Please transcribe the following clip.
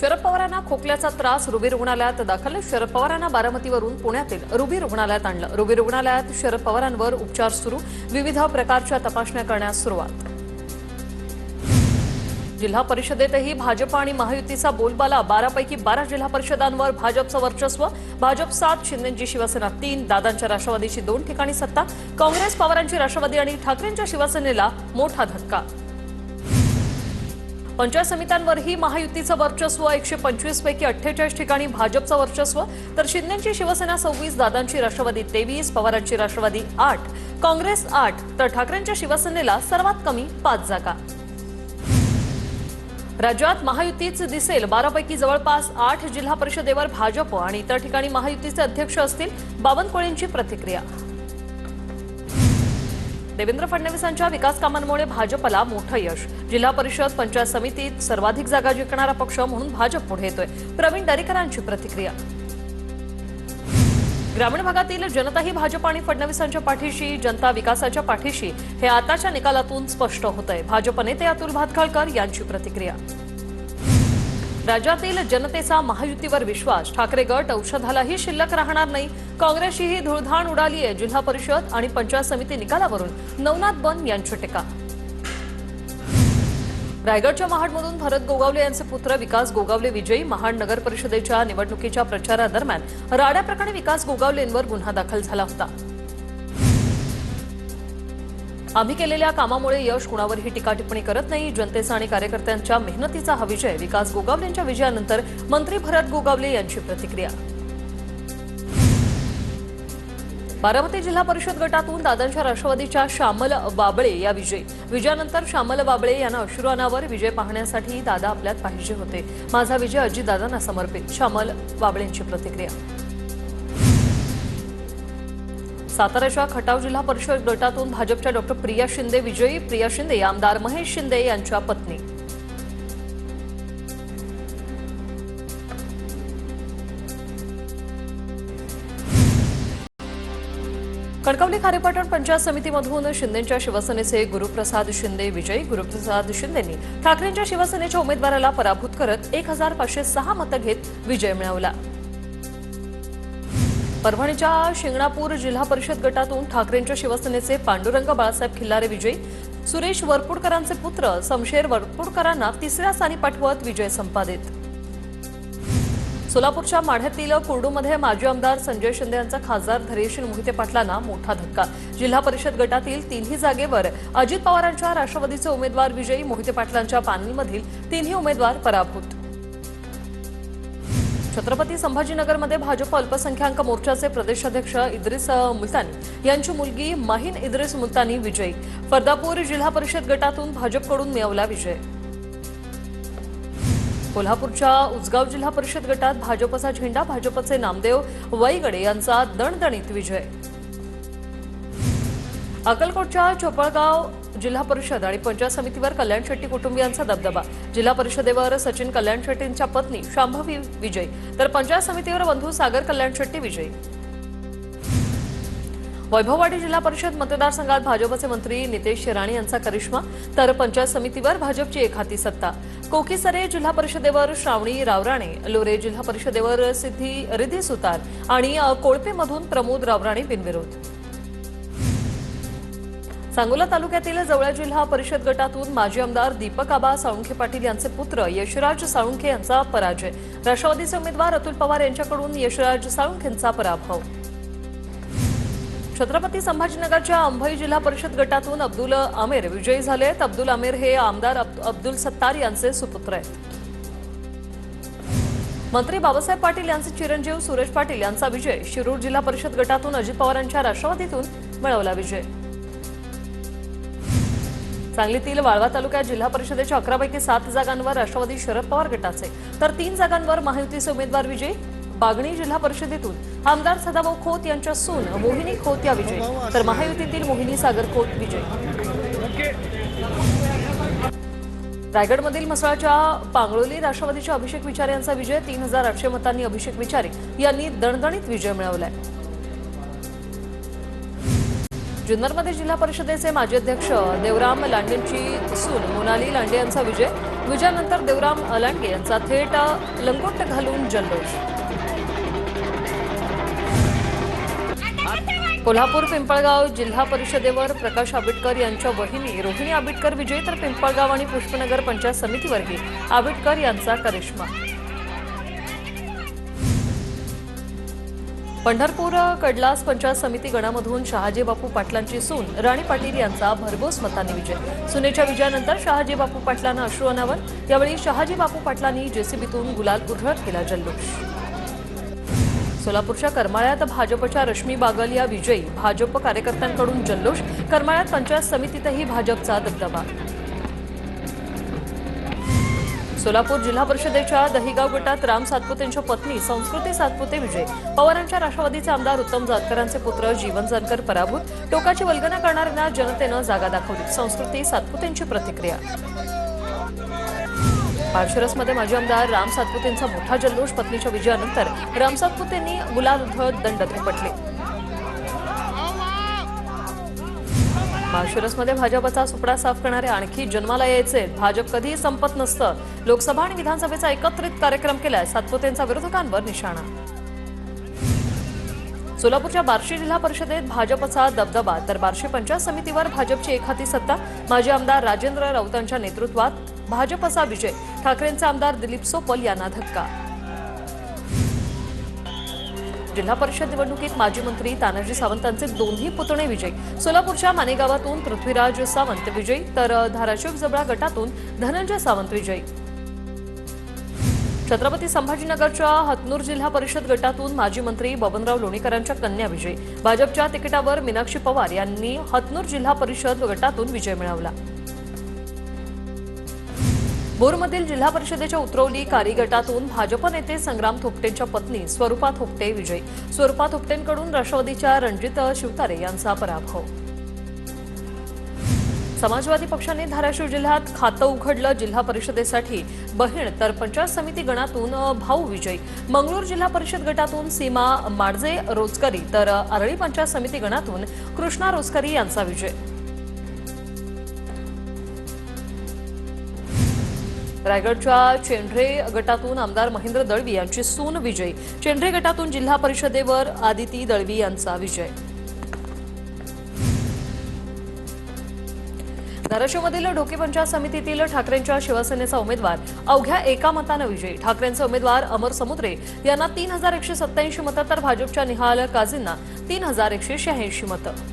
शरद पवारांना खोकल्याचा त्रास, रुबी रुग्णालयात दाखल. शरद पवारांना बारामतीवरून पुण्यातील रुबी रुग्णालयात आणलं. रुबी रुग्णालयात शरद पवारांवर उपचार सुरू. विविध प्रकारच्या तपासण्या करण्यास सुरुवात. जिल्हा परिषदेतही भाजप आणि महायुतीचा बोलबाला. 12 पैकी 12 जिल्हा परिषदांवर भाजपचं वर्चस्व. भाजप 7, शिंदेची शिवसेना 3, दादांच्या राष्ट्रवादीची 2 ठिकाणी सत्ता. काँग्रेस, पवारांची राष्ट्रवादी आणि ठाकरेंच्या शिवसेनेला मोठा धक्का. पंचायत समित्यांवरही महायुतीचं वर्चस्व. 125 पैकी 48 ठिकाणी भाजपचं वर्चस्व, तर शिंदेची शिवसेना 26, दादांची राष्ट्रवादी 23, पवारांची राष्ट्रवादी 8, काँग्रेस 8, तर ठाकरेंच्या शिवसेनेला सर्वात कमी 5 जागा. राज्यात महायुतीच दिसेल. 12 पैकी जवळपास 8 जिल्हा परिषदेवर भाजप आणि इतर ठिकाणी महायुतीचे अध्यक्ष असतील. बावनकुळेंची प्रतिक्रिया. देवेंद्र फडणवीसांच्या विकास कामांमुळे भाजपला मोठं यश. जिल्हा परिषद, पंचायत समितीत सर्वाधिक जागा जिंकणारा पक्ष म्हणून भाजप पुढे येतोय. प्रवीण दरेकरांची प्रतिक्रिया. ग्रामीण भागातील जनताही भाजप आणि फडणवीसांच्या पाठीशी, जनता विकासाच्या पाठीशी हे आताच्या निकालातून स्पष्ट होतंय. भाजप नेते अतुल भातखळकर यांची प्रतिक्रिया. राज्यातील जनतेचा महायुतीवर विश्वास. ठाकरे गट औषधालाही शिल्लक राहणार नाही. काँग्रेसचीही धुळधाण उडाली आहे. जिल्हा परिषद आणि पंचायत समिती निकालावरून नवनाथ बन यांची टीका. रायगडच्या महाडमधून भरत गोगावले यांचे पुत्र विकास गोगावले विजयी. महाड नगर परिषदेच्या निवडणुकीच्या प्रचारादरम्यान राड्याप्रकरणी विकास गोगावलेंवर गुन्हा दाखल झाला होता. आम्ही केलेल्या कामामुळे यश कुणावरही टीका टिप्पणी करत नाही. जनतेचा आणि कार्यकर्त्यांच्या मेहनतीचा हा विजय. विकास गोगावलेंच्या विजयानंतर मंत्री भरत गोगावले यांची प्रतिक्रिया. बारामती जिल्हा परिषद गटातून दादांच्या राष्ट्रवादीच्या श्यामल बाबळे या विजयानंतर श्यामल बाबळे यांना अश्रू अनावर. विजय पाहण्यासाठी दादा आपल्यात पाहिजे होते. माझा विजय अजितदादांना समर्पित. श्यामल बाबळेंची प्रतिक्रिया. साताऱ्याच्या खटाव जिल्हा परिषद गटातून भाजपच्या डॉ. प्रिया शिंदे विजयी. प्रिया शिंदे आमदार महेश शिंदे यांच्या पत्नी. कणकवली खारेपाटण पंचायत समितीमधून शिंदेच्या शिवसेनेचे गुरुप्रसाद शिंदे विजयी. गुरुप्रसाद शिंदेंनी ठाकरेंच्या शिवसेनेच्या उमेदवाराला पराभूत करत 1506 मतं घेत विजय मिळवला. परभणीच्या शिंगणापूर जिल्हा परिषद गटातून ठाकरेंच्या शिवसेनेचे पांडुरंग बाळासाहेब खिल्लारे विजयी. सुरेश वरपुडकरांचे पुत्र शमशेर वरपुडकरांना 3ऱ्या स्थानी पाठवत विजय संपादित. सोलापूरच्या माढ्यातील कुर्डूमध्ये माजी आमदार संजय शिंदे यांचा खासदार धैर्यशील मोहिते पाटलांना मोठा धक्का. जिल्हा परिषद गटातील 3ही जागेवर अजित पवारांच्या राष्ट्रवादीचे उमेदवार विजयी. मोहिते पाटलांच्या पॅनलमधील 3ही उमेदवार पराभूत. छत्रपती संभाजीनगरमध्ये भाजप अल्पसंख्याक मोर्चाचे प्रदेशाध्यक्ष इद्रिस मुलतानी यांची मुलगी माहीन इद्रिस मुलतानी विजयी. फर्दापूर जिल्हा परिषद गटातून भाजपकडून मिळवला विजय. कोल्हापूरच्या उजगाव जिल्हा परिषद गटात भाजपचा झेंडा. भाजपचे नामदेव वैगडे यांचा दणदणीत विजय. अक्कलकोटच्या चोपळगाव जिल्हा परिषद आणि पंचायत समितीवर कल्याण शेट्टी कुटुंबियांचा दबदबा. जिल्हा परिषदेवर सचिन कल्याण शेट्टींच्या पत्नी शांभवी विजयी, तर पंचायत समितीवर बंधू सागर कल्याण शेट्टी विजयी. वैभववाडी जिल्हा परिषद मतदारसंघात भाजपचे मंत्री नितेश राणे यांचा करिश्मा, तर पंचायत समितीवर भाजपची एकहाती सत्ता. कोकीसरे जिल्हा परिषदेवर श्रावणी रावराणे, लोरे जिल्हा परिषदेवर रिधी सुतार आणि कोळपेमधून प्रमोद रावराणे बिनविरोध. सांगोला तालुक्यातील जवळा जिल्हा परिषद गटातून माजी आमदार दीपक आबा साळुंखे पाटील यांचे पुत्र यशराज साळुंखे यांचा पराजय. राष्ट्रवादीचे उमेदवार अतुल पवार यांच्याकडून यशराज साळुंखेंचा पराभव. छत्रपती संभाजीनगरच्या अंभई जिल्हा परिषद गटातून अब्दुल आमेर विजयी झालेत. अब्दुल आमेर हे आमदार अब्दुल सत्तार यांचे सुपुत्र आहेत. मंत्री बाबासाहेब पाटील यांचे चिरंजीव सुरेश पाटील यांचा विजय. शिरूर जिल्हा परिषद गटातून अजित पवारांच्या राष्ट्रवादीतून मिळवला विजय. सांगलीतील वाळवा तालुक्यात जिल्हा परिषदेच्या 11 पैकी 7 जागांवर राष्ट्रवादी शरद पवार गटाचे, तर 3 जागांवर महायुतीचे उमेदवार विजयी. बागणी जिल्हा परिषदेतून आमदार सदाभाऊ खोत यांच्या सून मोहिनी खोत या विजयी, तर महायुतीतील मोहिनी सागर खोत विजयी. रायगडमधील म्हसळाच्या पांगळोली राष्ट्रवादीच्या अभिषेक विचारे यांचा विजय. 3800 मतांनी अभिषेक विचारे यांनी दणदणीत विजय मिळवलाय. जुन्नरमध्ये जिल्हा परिषदेचे माजी अध्यक्ष देवराम लांडेंची सून मोनाली लांडे यांचा विजय. विजयानंतर देवराम लांडगे यांचा थेट लंगोट घालून जल्लोष. कोल्हापूर पिंपळगाव जिल्हा परिषदेवर प्रकाश आबिटकर यांच्या वहिनी रोहिणी आबिटकर विजयी, तर पिंपळगाव आणि पुष्पनगर पंचायत समितीवरही आबिटकर यांचा करिश्मा. पंढरपूर कडलास पंचायत समिती गणामधून शहाजी बापू पाटलांची सून राणी पाटील यांचा भरघोस मतांनी विजय. सुनेच्या विजयानंतर शहाजी बापू पाटलांना अश्रू अनावर. यावेळी शहाजी बापू पाटलांनी जेसीबीतून गुलाल उधळत केला जल्लोष. सोलापूरच्या करमाळ्यात भाजपच्या रश्मी बागल या विजयी, भाजप कार्यकर्त्यांकडून जल्लोष. करमाळ्यात पंचायत समितीतही भाजपचा दबदबा. सोलापूर जिल्हा परिषदेच्या दहिगाव गटात राम सातपुतेंच्या पत्नी संस्कृती सातपुते विजय. पवारांच्या राष्ट्रवादीचे आमदार उत्तम जानकरांचे पुत्र जीवन जानकर पराभूत. टोकाची वल्गना करणाऱ्यांना जनतेनं जागा दाखवली. संस्कृती सातपुतेंची प्रतिक्रिया. माळशिरसमध्ये माजी आमदार राम सातपुतेंचा मोठा जल्लोष. पत्नीच्या विजयानंतर राम सातपुतेंनी गुलाल उधळत दंड थोपटले. माळशिरसमध्ये भाजपचा सुपडा साफ करणारे आणखी जन्माला यायचे. भाजप कधीही संपत नसतं. लोकसभा आणि विधानसभेचा एकत्रित कार्यक्रम केलाय. सातपुतेंचा विरोधकांवर निशाणा. सोलापूरच्या बार्शी जिल्हा परिषदेत भाजपचा दबदबा, तर बार्शी पंचायत समितीवर भाजपची एकहाती सत्ता. माजी आमदार राजेंद्र राऊतांच्या नेतृत्वात भाजपचा विजय. ठाकरेंचे आमदार दिलीप सोपल यांना धक्का. जिल्हा परिषद निवडणुकीत माजी मंत्री तानाजी सावंतांचे दोन्ही पुतणे विजयी. सोलापूरच्या मानेगावातून पृथ्वीराज सावंत विजयी, तर धाराशिव जबळा गटातून धनंजय सावंत विजयी. छत्रपती संभाजीनगरच्या हतनूर जिल्हा परिषद गटातून माजी मंत्री बबनराव लोणीकरांच्या कन्या विजयी. भाजपच्या तिकिटावर मीनाक्षी पवार यांनी हतनूर जिल्हा परिषद गटातून विजय मिळवला. बोरमधील जिल्हा परिषदेच्या उतरवली कारी गटातून भाजप नेते संग्राम थोपटेंच्या पत्नी स्वरूपा थोपटे विजयी. स्वरूपा थोपटेंकडून राष्ट्रवादीच्या रणजित शिवतारे यांचा पराभव. समाजवादी पक्षाने धाराशिव जिल्ह्यात खातं उघडलं. जिल्हा परिषदेसाठी बहीण, तर पंचायत समिती गणातून भाऊ विजयी. मंगळूर जिल्हा परिषद गटातून सीमा माडजे रोजकरी, तर आरळी पंचायत समिती गणातून कृष्णा रोजकरी यांचा विजय. रायगडच्या चेंढरे गटातून आमदार महेंद्र दळवी यांची सून विजयी. चेंढरे गटातून जिल्हा परिषदेवर आदिती दळवी यांचा विजय. धाराशिवमधील ढोके पंचायत समितीतील ठाकरेंच्या शिवसेनेचा उमेदवार अवघ्या एका मतानं विजयी. ठाकरेंचे उमेदवार अमर समुद्रे यांना 3187 मतं, तर भाजपच्या निहाल काझींना 3186 मतं.